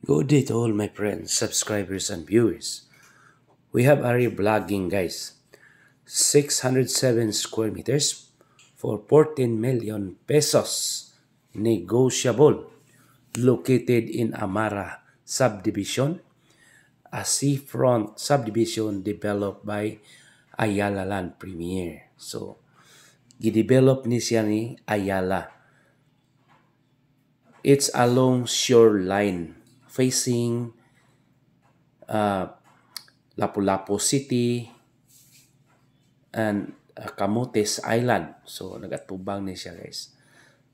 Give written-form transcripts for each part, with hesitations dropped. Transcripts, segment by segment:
Good day to all my friends, subscribers, and viewers. We have our vlogging, guys. 607 square meters for 14 million pesos. Negotiable. Located in Amara subdivision, a seafront subdivision developed by Ayala Land Premier. So, gidevelop ni siya ni Ayala. It's along shoreline facing Lapu-Lapu City and Camotes Island. So, nagatubang ni siya, guys.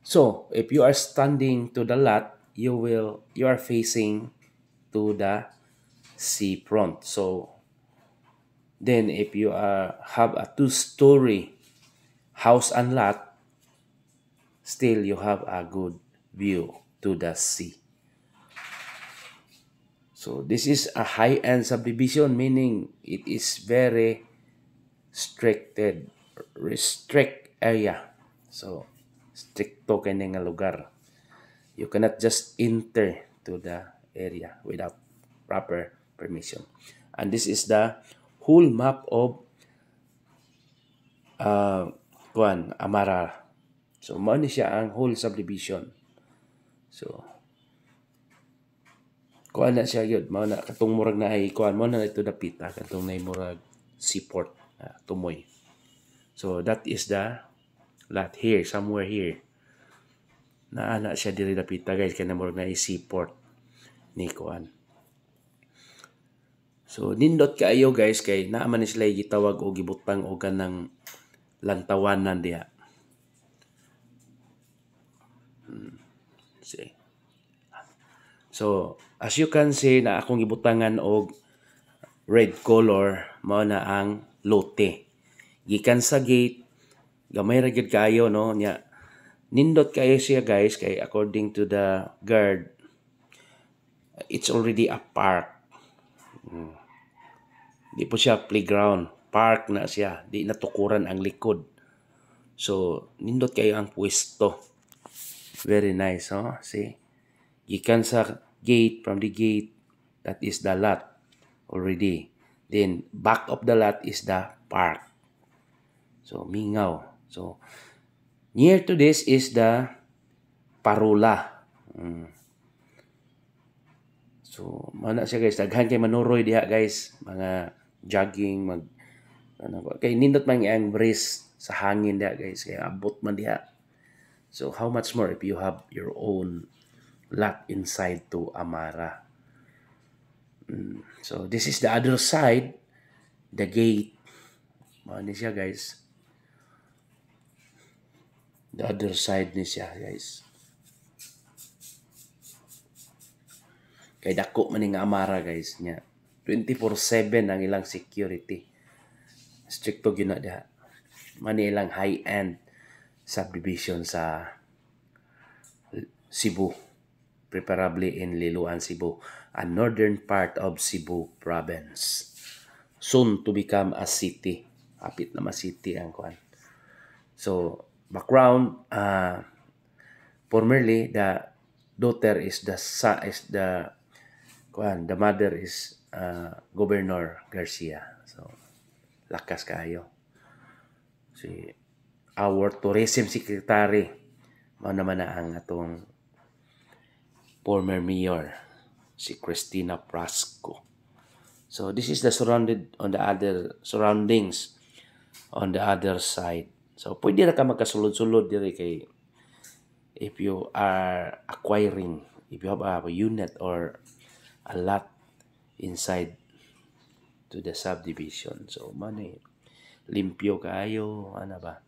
So, if you are standing to the lot, you are facing to the seafront. So, then if you have a two-story house and lot, still you have a good view to the sea. So, this is a high-end subdivision, meaning it is very restrict area. So, stricto kini nga lugar. You cannot just enter to the area without proper permission. And this is the whole map of Amara. So, mao ni siya ang whole subdivision. So, kuan na siya yun. Mao na katong murag na ay kuan mo na ito dapita katong na murag seaport tumoy. So, that is the lot here, somewhere here. Naana siya diri dapita, guys, kaya namurag na seaport ni kuan. So, nindot kaayo, guys, kay naaman ni sila gitawag o gibutang o ganang lantawanan diha. See. So, as you can see, na akong gibutangan og red color, mao na ang lote. Gikan sa gate, gamay ra gyud kaayo, no, nya nindot kayo siya, guys, kay according to the guard, it's already a park. Di po siya playground, park na siya, di natukuran ang likod. So, nindot kayo ang pwesto. Very nice, oh, see? Gikan sa gate, from the gate, that is the lot already. Then, back of the lot is the park. So, mingaw. So, near to this is the Parula. So, mana siya, guys. Daghan kay manuroy diha, guys. Mga jogging, kay nindot man ang breeze sa hangin diha, guys. Kaya abot man diha. So, how much more if you have your own lot inside to Amara? So, this is the other side, the gate. Mao ni siya, guys. The other side ni siya, guys. Kay dako man nga Amara, guys, nya 24/7 ang ilang security. Stricto gyud na diha. Man ilang high-end subdivision sa Cebu, preferably in Liloan, Cebu, a northern part of Cebu province. Soon to become a city. Hapit na ma-city ang kuan. So, background, formerly the daughter is the mother is Governor Garcia. So, lakas kayo. Si our tourism secretary, mao naman na ang atong former mayor, si Cristina Prasco. So, this is the surroundings on the other side. So, pwede na ka magkasulod-sulod diri kay if you are acquiring, if you have a unit or a lot inside to the subdivision. So, money, limpyo kayo, ano ba?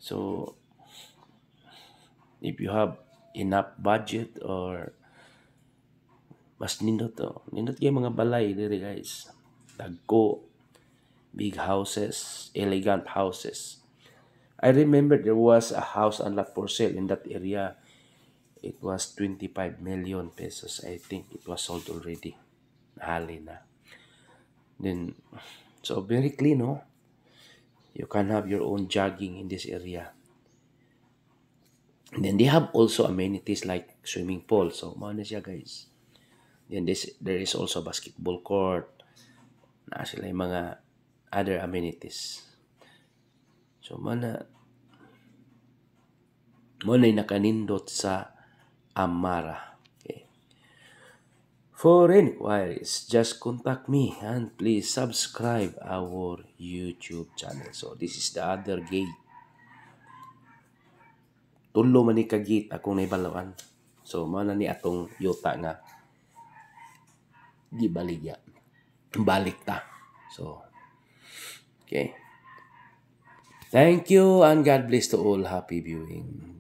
So, if you have enough budget or mas nindot kayo mga balay diri, guys. Dagko, big houses, elegant houses. I remember there was a house and lot for sale in that area. It was 25 million pesos. I think it was sold already. Nahali na. Then, so very clean, no? You can have your own jogging in this area. And then they have also amenities like swimming pool. So, mao na siya guys. Then there is also basketball court. Na sila yung mga other amenities. So, mo na nakanindot sa Amara. Okay. For inquiries, just contact me and please subscribe our YouTube channel. So, this is the other gate. Tulo man ni ka gate akong naibalawan. So, mao na ni atong yuta nga gibaligya. Balik ta. So, okay. Thank you and God bless to all. Happy viewing.